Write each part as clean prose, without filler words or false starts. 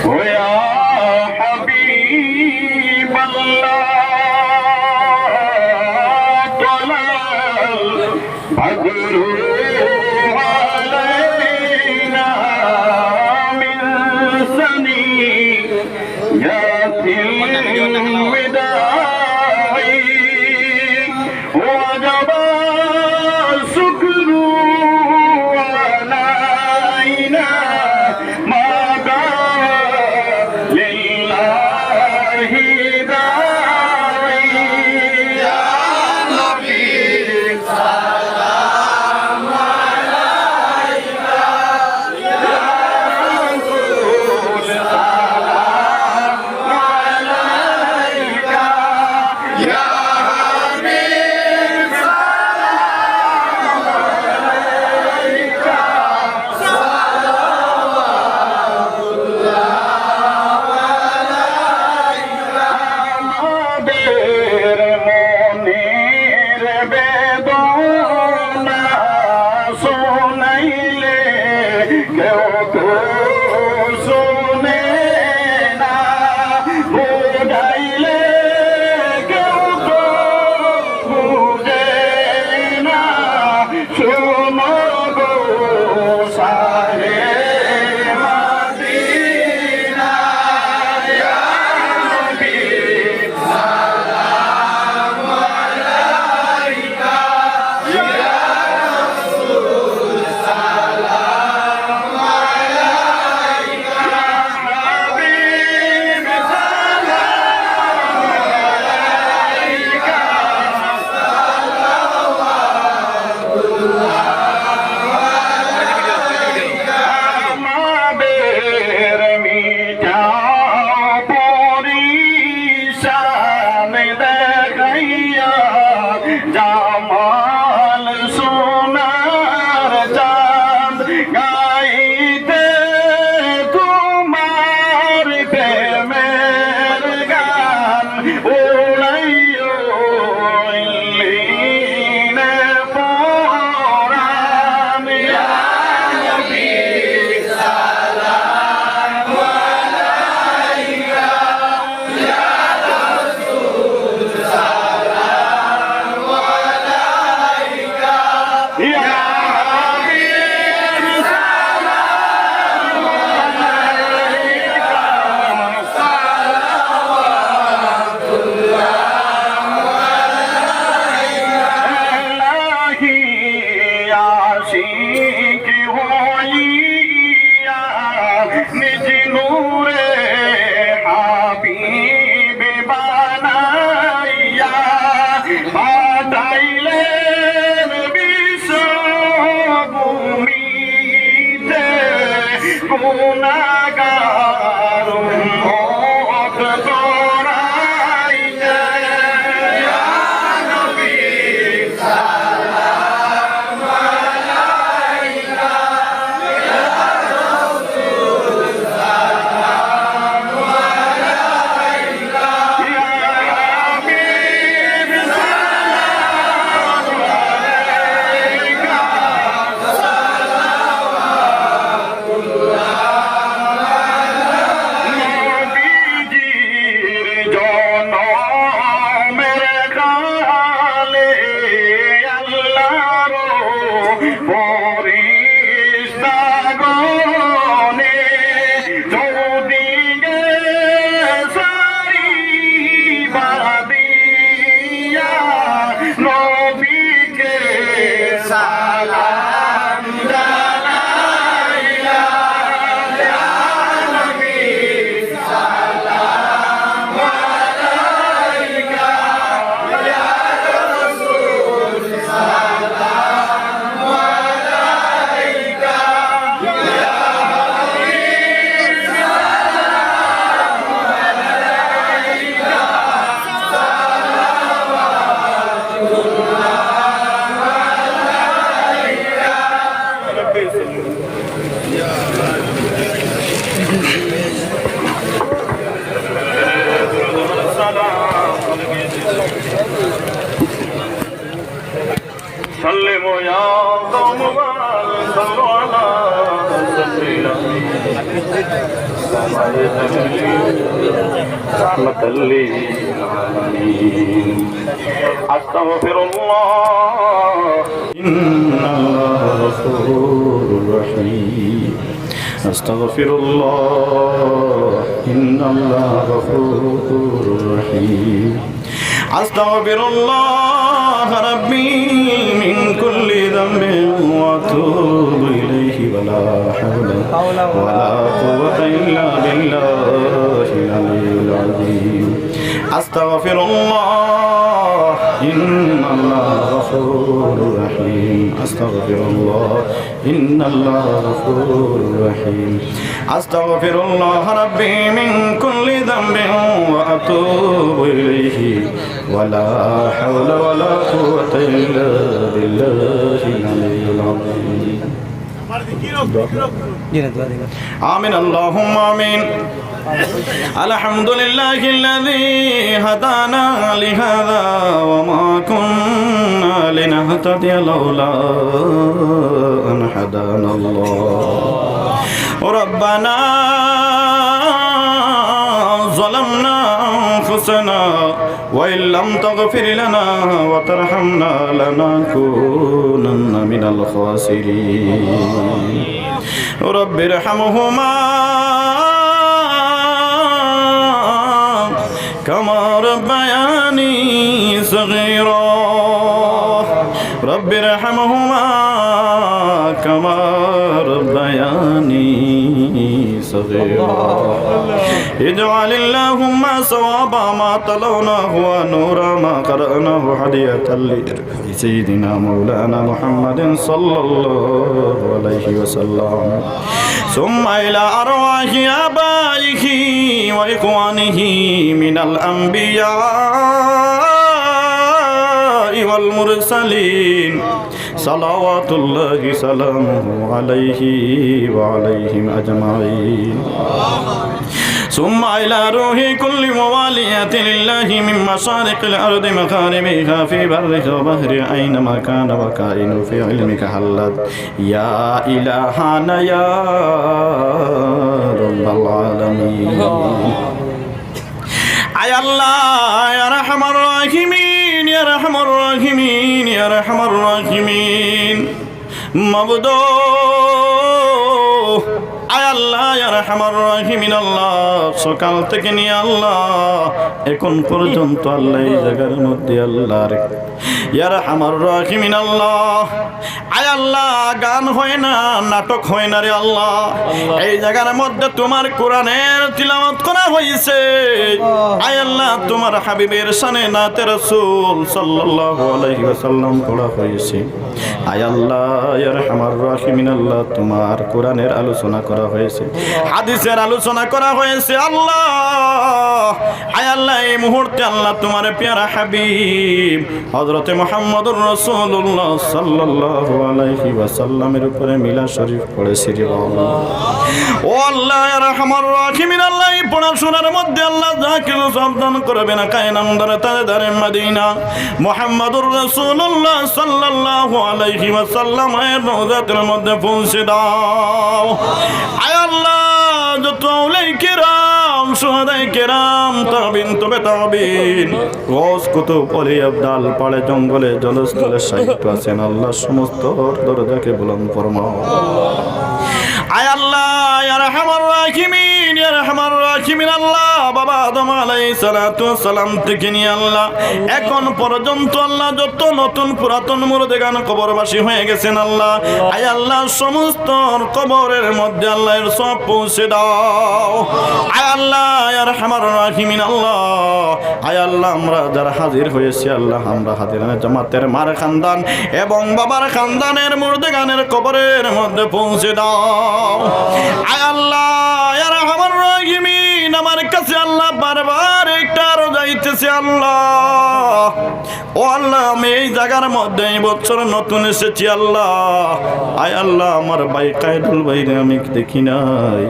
ويا حبيب الله طلع البدر علينا من ثنيات الوداع وجب الشكر علينا ما دام لله داعي يا نبي سلام عليك يا رسول سلام عليك يا حبيب سلام عليك صلوات الله عليك আমাদের মনের বেদনা শোনাইলে কেউ তো শোনে না বুঝাইলে কেউ তো বুঝে না শোনো গো সারে মদিনা ইয়া নবী সালাম আলাইকা ইয়া রাসূল সালাম আলাইকা ইয়া হাবিব সালাম আলাইকা আমাদের মিটাও পরিশান দেখাইয়া জামাল সোনার চাঁদ গাইতে তোমার প্রেমের গান উড়াইও ইল্লিনে পরাণ ইয়া নবী সালাম আলাইকা ইয়া রাসূল সালাম আলাইকা ইয়া হাবিব সালাম আলাইকা ইলাহি আশিক হইয়া নিজ নূরে হাবিব বানাইয়া পাঠাইলেন বিশ্বভূমিতে গুনাহগার উম্মত গড়াইতে ইয়া নবী সালাম আলাইকা ইয়া রাসূল সালাম আলাইকা ইয়া হাবিব সালাম আলাইকা صلوات الله عليك رحمة للعالمين أستغفر الله إن الله غفور رحيم أستغفر الله إن الله غفور رحيم أستغفر الله ربي من كل ذنب وأتوب إليه ولا حول ولا قوة إلا بالله العلي العظيم أستغفر الله إن الله غفور رحيم أستغفر الله إن الله غفور رحيم أستغفر الله ربي من كل ذنب وأتوب إليه ولا حول ولا قوة إلا بالله العلي العظيم آمين اللهم آمين الحمد لله الذي هدانا لهذا وما كنا لنهتدي لولا أن هدانا الله ربنا ظلمنا أنفسنا وإن لم تغفر لنا وترحمنا لنكونن من الخاسرين رب ارحمهما كما ربياني صغيرا رب ارحمهما كما ربياني صغيرا اجعل اللهم صواب ما تلوناه ونور ما قرأناه هدية لسيدنا مولانا محمد صلى الله عليه وسلم ثم إلى أرواح آبائه وإخوانه من الأنبياء والمرسلين صلوات الله سلامه عليه وعليهم أجمعين ثم إلى روح كل موالية لله من مشارق الأرض مغاربها في برها وبحرها أينما كان وكائن في علمك حلت يا إلهنا يا رب العالمين أي الله يا رحم الراحمين يا رحم الراحمين يا رحم الراحمين مبدو আয় আল্লাহ ইয়া রাহমার রাহিমিন আল্লাহ সকাল থেকে নিয়ে আল্লাহ এখন পর্যন্ত আল্লাহ এই জায়গার মধ্যে আল্লাহ ইয়া রাহমার রাহিমিন আল্লাহ আয় আল্লাহ গান হয় না নাটক হয় না রে আল্লাহ এই জায়গার মধ্যে তোমার কোরআনের তিলাওয়াত করা হয়েছে আয় আল্লাহ তোমার হাবিবের শানে নাতে রাসূল সাল্লাল্লাহু আলাইহি ওয়াসাল্লাম পড়া হয়েছে আয় আল্লাহ ইয়া রাহমার রাহিমিন আল্লাহ তোমার কোরআনের আলোচনা করা হয়েছে হাদিসের আলোচনা করা হয়েছে আল্লাহ আয় আল্লাহ এই মুহূর্তে আল্লাহ তোমার প্যারা হাবিব হযরতে মুহাম্মদুর রাসূলুল্লাহ সাল্লাল্লাহু আলাইহি ওয়াসাল্লামের উপরে মিলাদ শরীফ পড়েছি রে আল্লাহ ও আল্লাহ ইয়া রাহমার রাহিমিন আল্লাহ এই পড়াশোনার মধ্যে আল্লাহ যা কিছু সাবধান করবে না কায়নামদারে তাজদারে মদিনা মুহাম্মদুর রাসূলুল্লাহ সাল্লাল্লাহু আলাইহি ওয়াসাল্লামের রওজাতের মধ্যে পৌঁছে দাও আয় আল্লাহ যত আউলিয়া কিরাম সুহাদায়ে কিরাম তাবিন তবে তাবিন রোজ কুতুব ওলি আবদাল পাড়ে জঙ্গলে জলস্থলে সাহিত্য আছেন আল্লাহ সমস্ত দরজাকে বুলন্দ ফরমাও আয় আল্লাহ ইয়া রাহমার রাহিমিন ইয়া রাহমার রাহিমিন আল্লাহ বাবা আদম আলাইহিস সালাতু ওয়াস সালাম থেকে নিয়ে আল্লাহ এখন পর্যন্ত আল্লাহ যত নতুন পুরাতন মুর্দেগান কবরবাসী হয়ে গেছেন আল্লাহ আয় আল্লাহ সমস্ত কবরের মধ্যে আল্লাহ এর সব পৌঁছে দাও আয় আল্লাহ ইয়া রাহমার রাহিমিন আল্লাহ আয় আল্লাহ আমরা যারা হাজির হয়েছি আল্লাহ আমরা হাজিরানে জামাতের মার খানদান এবং বাবার খানদানের মুর্দেগানের কবরের মধ্যে পৌঁছে দাও আয় আল্লাহ ইয়া রাহমার রাহিমিন আমার কাছে আল্লাহ বারবার একটা রোজাই চাইতেছি আল্লাহ, ও আল্লাহ আমি এই জায়গার মধ্যে এই বছর নতুন এসেছি আল্লাহ। আয় আল্লাহ আমার ভাই কায়দুল ভাইরে আমি দেখি নাই।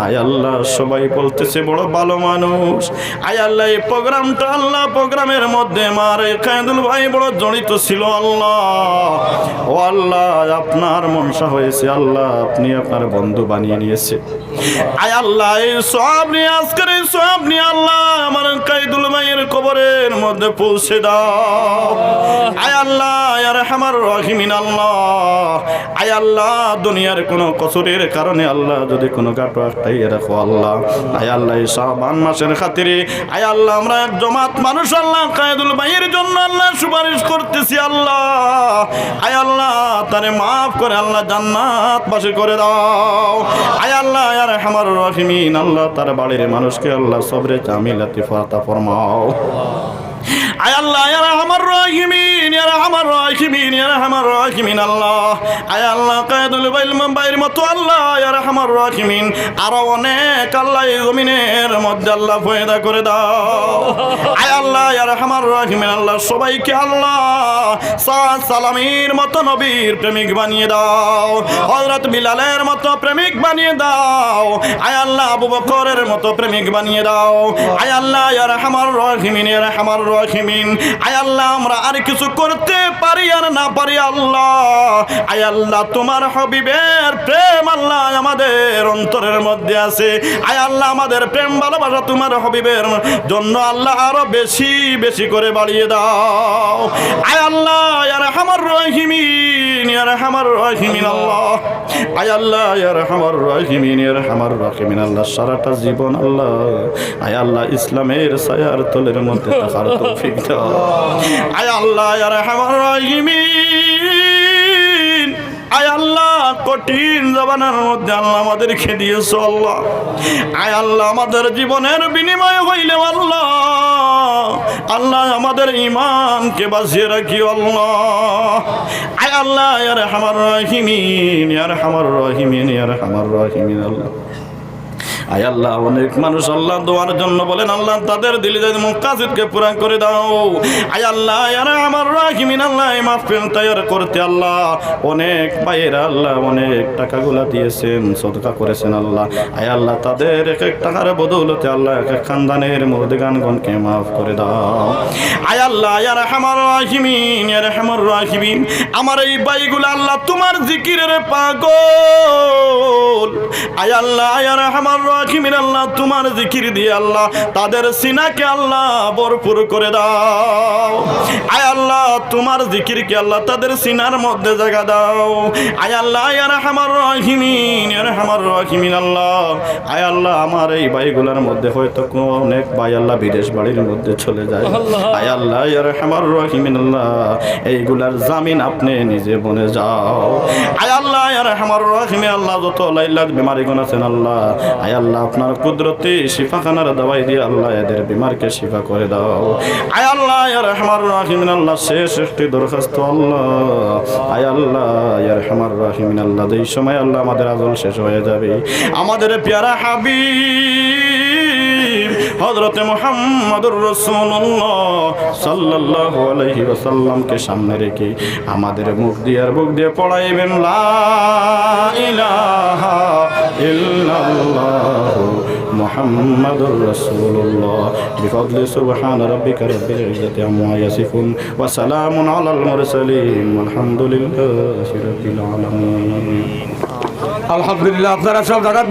আয় আল্লাহ সবাই বলতেছে বড় ভালো মানুষ। আয় আল্লাহ এই প্রোগ্রামটা আল্লাহ প্রোগ্রামের মধ্যে আমার এই কায়দুল ভাই বড় জড়িত ছিল আল্লাহ। ও আল্লাহ আপনার মনসা হয়েছে আল্লাহ, আপনি আপনার বন্ধু বানিয়ে নিয়েছে। আয় আল্লাহ এই সব নিয়ে আজকের এই সব নিয়ে আল্লাহ আমার কায়দুল ভাইয়ের কবরের মধ্যে পৌঁছে দাও। আয় আল্লাহ ইয়া রাহমার রাহিমিন আল্লাহ, আয় আল্লাহ দুনিয়ার কোনো কসুরের কারণে আল্লাহ যদি কোনো গাটো আটকাই রাখো আল্লাহ, আয় আল্লাহ এই শাবান মাসের খাতিরে আয় আল্লাহ আমরা এক জমাত মানুষ আল্লাহ কায়দুল ভাইয়ের জন্য আল্লাহ সুপারিশ করতেছি আল্লাহ। আয় আল্লাহ তারে মাফ করে আল্লাহ জান্নাতবাসী করে দাও। আয় আল্লাহ ইয়া রাহমার রাহিমিন আল্লাহ তার বাড়ির মানুষকে আল্লাহ সবরে জামিলাতি ফাতা ফরমাও। আয় আল্লাহ ইয়া রাহমার রাহিমিন ইয়া রাহমার রাহিমিন ইয়া রাহমার রাহিমিন আল্লাহ, আয় আল্লাহ কায়দুল ভাইয়ের মতো আল্লাহ ইয়া রাহমার রাহিমিন আরো অনেক আল্লাহ এই জমিনের মধ্যে আল্লাহ পয়দা করে দাও। আয় আল্লাহ ইয়া রাহমার রাহিমিন আল্লাহ সবাইকে আল্লাহ সালামের মতো নবীর প্রেমিক বানিয়ে দাও, হযরত বিলালের মতো প্রেমিক বানিয়ে দাও। আয় আল্লাহ আবু বকরের মতো প্রেমিক বানিয়ে দাও। আয় আল্লাহ ইয়া রাহমার রাহিমিন ইয়া রাহমার রাহিমিন আয় আল্লাহ আমরা আর কিছু করতে পারি আর না পারি আল্লাহ, আয় আল্লাহ তোমার হাবিবের প্রেম আল্লাহ আমাদের অন্তরের মধ্যে আছে। আয় আল্লাহ আমাদের প্রেম ভালোবাসা তোমার হাবিবের জন্য আল্লাহ আরো বেশি বেশি করে বাড়িয়ে দাও। আয় আল্লাহ ইয়া রাহমার রাহিমিন ইয়া রাহমার রাহিমিন আল্লাহ, আয় আল্লাহ ইয়া রাহমার রাহিমিন ইয়া রাহমার রাহিমিন আল্লাহ সারাটা জীবন আল্লাহ আয় আল্লাহ ইসলামের ছায়ার তলের মধ্যে থাকার তৌফিক দাও। আয় আল্লাহ ইয়া রাহমার রাহিমিন আয় আল্লাহ কঠিন জবানের মধ্যে আল্লাহ আমাদেরকে দিয়েছো আল্লাহ, আয় আল্লাহ আমাদের জীবনের বিনিময় হইলে আল্লাহ আল্লাহ আমাদের ঈমানকে বাঁচিয়ে রাখিও আল্লাহ। আয় আল্লাহ ইয়া রাহমার রাহিমিন ইয়া রাহমার রাহিমিন ইয়া রাহমার রাহিমিন আল্লাহ, আয় আল্লাহ অনেক মানুষ আল্লাহ দোয়ার জন্য বলেন আল্লাহ তাদের দিলে যদি মুকাসিদকে পুরা করে দাও। আয় আল্লাহ ইয়া রাহমার রাহিমিন আল্লাহ মাহফিল তৈরি করতে আল্লাহ অনেক ভাইয়েরা আল্লাহ অনেক টাকাগুলা দিয়েছেন, সদকা করেছেন আল্লাহ, আয় আল্লাহ তাদের এক এক টাকার বদৌলতে আল্লাহ এক এক খানদানের মুর্দিগানগণকে মাফ করে দাও। আয় আল্লাহ ইয়া রাহমার রাহিমিন ইয়া রাহমার রাহিমিন আমার এই ভাইগুলো আল্লাহ তোমার জিকিরের পাগল, আয় আল্লাহ ইয়া রাহমার রাহিমিন আল্লাহ তোমার জিকির দিয়ে আল্লাহ তাদের সিনাকে আল্লাহ ভরপুর করে দাও। আয় আল্লাহ তোমার জিকিরকে আল্লাহ তাদের সিনার মধ্যে জায়গা দাও। আয় আল্লাহ ইয়া রাহমার রাহিমিন ইয়া রাহমার রাহিমিন আল্লাহ, আয় আল্লাহ আমার এই ভাইগুলোর মধ্যে হয়তো অনেক ভাই আল্লাহ বিদেশ বাড়ির মধ্যে চলে যায়, আয় আল্লাহ ইয়া রাহমার রাহিমিন আল্লাহ এইগুলার জামিন আপনি নিজে বনে যাও। আয় আল্লাহ ইয়া রাহমার রাহিমিন আল্লাহ যত লাইলাত বিমারিগণ আছেন আল্লাহ আয় আল্লাহ আপনার কুদরতি শিফাখানার দাওয়াই দিয়ে আল্লাহ এদের বিমারকে শিফা করে দাও। আয় আল্লাহ ইয়া রাহমার রাহিমিন আল্লাহ শেষ একটি দরখাস্ত আল্লাহ, আয় আল্লাহ ইয়া রাহমার রাহিমিন আল্লাহ এই সময় আল্লাহ আমাদের আজল শেষ হয়ে যাবে, আমাদের প্যারা হাবিব হযরতে মুহাম্মদুর রাসূলুল্লাহ সাল্লাল্লাহু আলাইহি ওয়াসাল্লামকে সামনে রেখে আমাদের মুখ দিয়ে পড়াইবেন লা ইলাহা ইল্লাল্লাহু মুহাম্মাদুর রাসূলুল্লাহ বিফadli সুবহান রাব্বিকা রাব্বিল ইজ্জাতি আম্মা ইয়াসিফুন ওয়া সালামুন আলাল মুরসালিন আলহামদুলিল্লাহি রাব্বিল আলামিন। আলহামদুলিল্লাহ আপনারা সব জায়গা